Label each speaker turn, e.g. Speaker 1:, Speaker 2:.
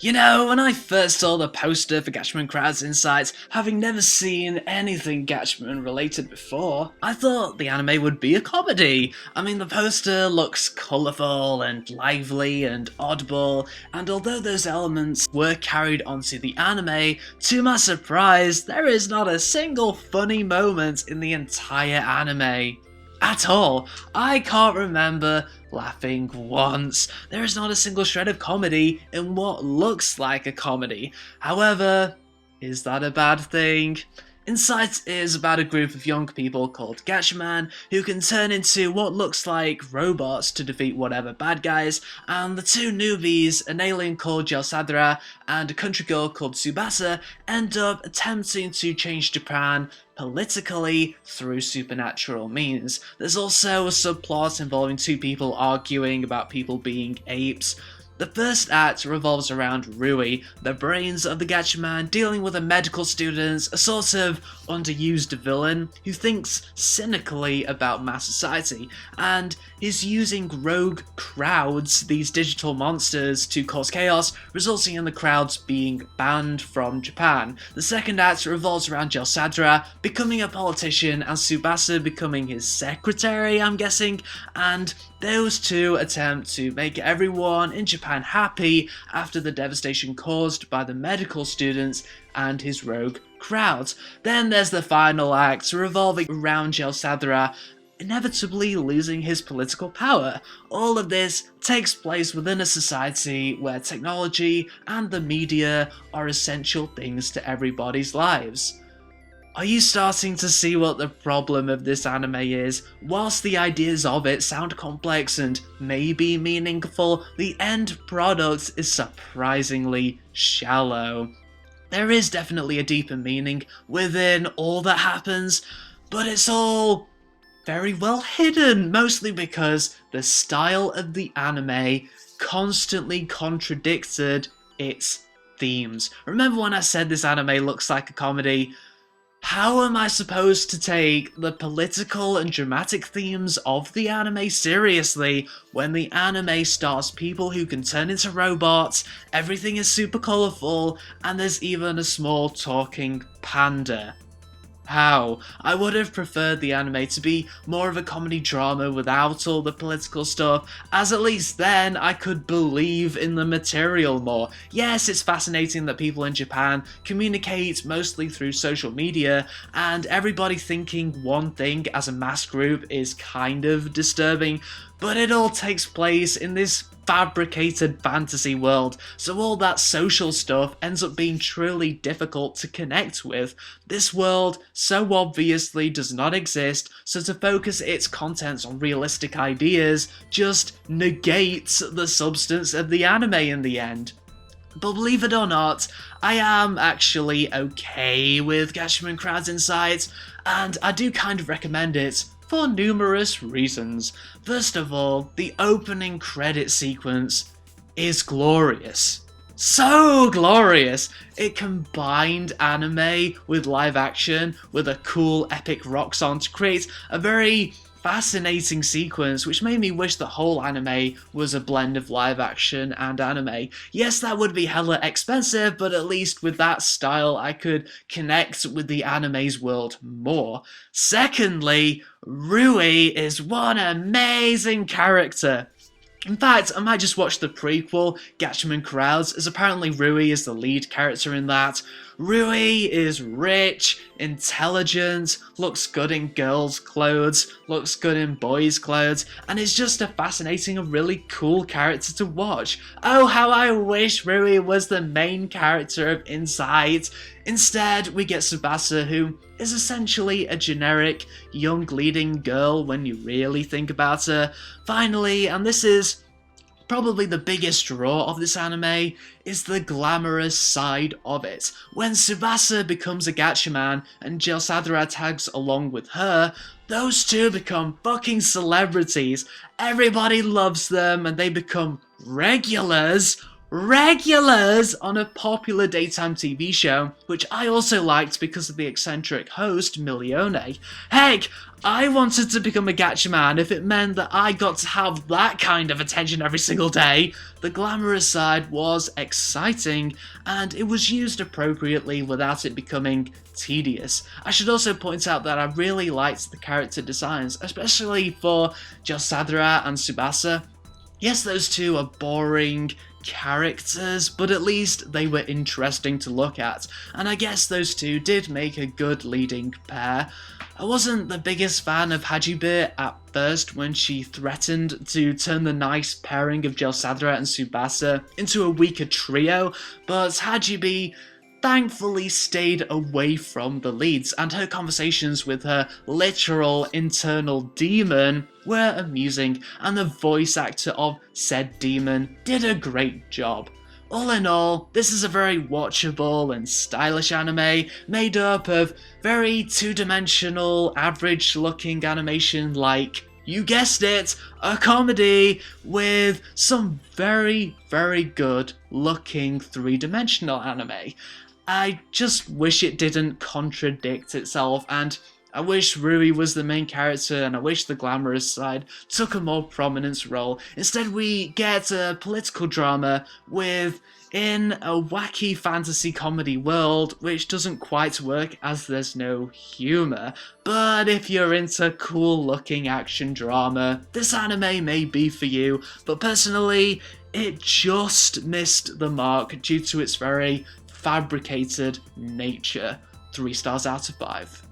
Speaker 1: You know, when I first saw the poster for Gatchaman Crowds Insights, having never seen anything Gatchaman related before, I thought the anime would be a comedy. I mean, the poster looks colourful and lively and oddball, and although those elements were carried onto the anime, to my surprise, there is not a single funny moment in the entire anime. At all. I can't remember laughing once. There is not a single shred of comedy in what looks like a comedy. However, is that a bad thing? Insight is about a group of young people called Gatchaman who can turn into what looks like robots to defeat whatever bad guys, and the two newbies, an alien called Jelsadra and a country girl called Tsubasa, end up attempting to change Japan politically through supernatural means. There's also a subplot involving two people arguing about people being apes. The first act revolves around Rui, the brains of the Gatchaman, dealing with a medical student, a sort of underused villain who thinks cynically about mass society, and is using rogue crowds, these digital monsters, to cause chaos, resulting in the crowds being banned from Japan. The second act revolves around Jelsadra becoming a politician and Tsubasa becoming his secretary, I'm guessing, and those two attempt to make everyone in Japan happy after the devastation caused by the medical students and his rogue crowds. Then there's the final act revolving around Jelsadra inevitably losing his political power. All of this takes place within a society where technology and the media are essential things to everybody's lives. Are you starting to see what the problem of this anime is? Whilst the ideas of it sound complex and maybe meaningful, the end product is surprisingly shallow. There is definitely a deeper meaning within all that happens, but it's all very well hidden, mostly because the style of the anime constantly contradicted its themes. Remember when I said this anime looks like a comedy? How am I supposed to take the political and dramatic themes of the anime seriously when the anime stars people who can turn into robots, everything is super colourful, and there's even a small talking panda? How? I would have preferred the anime to be more of a comedy drama without all the political stuff, as at least then I could believe in the material more. Yes, it's fascinating that people in Japan communicate mostly through social media, and everybody thinking one thing as a mass group is kind of disturbing, but it all takes place in this fabricated fantasy world, so all that social stuff ends up being truly difficult to connect with. This world so obviously does not exist, so to focus its contents on realistic ideas just negates the substance of the anime in the end. But believe it or not, I am actually okay with Gatchaman Crowds Insights, and I do kind of recommend it for numerous reasons. First of all, the opening credit sequence is glorious. So glorious! It combined anime with live action with a cool epic rock song to create a very fascinating sequence, which made me wish the whole anime was a blend of live action and anime. Yes, that would be hella expensive, but at least with that style I could connect with the anime's world more. Secondly, Rui is one amazing character. In fact, I might just watch the prequel, Gatchaman Crowds, as apparently Rui is the lead character in that. Rui is rich, intelligent, looks good in girls' clothes, looks good in boys' clothes, and is just a fascinating and really cool character to watch. Oh, how I wish Rui was the main character of Insight. Instead, we get Tsubasa, who is essentially a generic young leading girl when you really think about her. Finally, and this is probably the biggest draw of this anime, is the glamorous side of it. When Tsubasa becomes a Gatchaman and Jelsadra tags along with her, those two become fucking celebrities. Everybody loves them and they become regulars. regulars on a popular daytime TV show, which I also liked because of the eccentric host, Milione. Heck, I wanted to become a Gatchaman if it meant that I got to have that kind of attention every single day. The glamorous side was exciting, and it was used appropriately without it becoming tedious. I should also point out that I really liked the character designs, especially for Josadra and Tsubasa. Yes, those two are boring characters, but at least they were interesting to look at, and I guess those two did make a good leading pair. I wasn't the biggest fan of Hajime at first when she threatened to turn the nice pairing of Josadra and Tsubasa into a weaker trio, but Hajime thankfully stayed away from the leads, and her conversations with her literal internal demon were amusing, and the voice actor of said demon did a great job. All in all, this is a very watchable and stylish anime made up of very two-dimensional, average-looking animation like, you guessed it, a comedy with some very, very good looking three-dimensional anime. I just wish it didn't contradict itself, and I wish Rui was the main character, and I wish the glamorous side took a more prominent role. Instead, we get a political drama within a wacky fantasy comedy world, which doesn't quite work as there's no humour. But if you're into cool-looking action drama, this anime may be for you, but personally, it just missed the mark due to its very fabricated nature. 3 stars out of 5.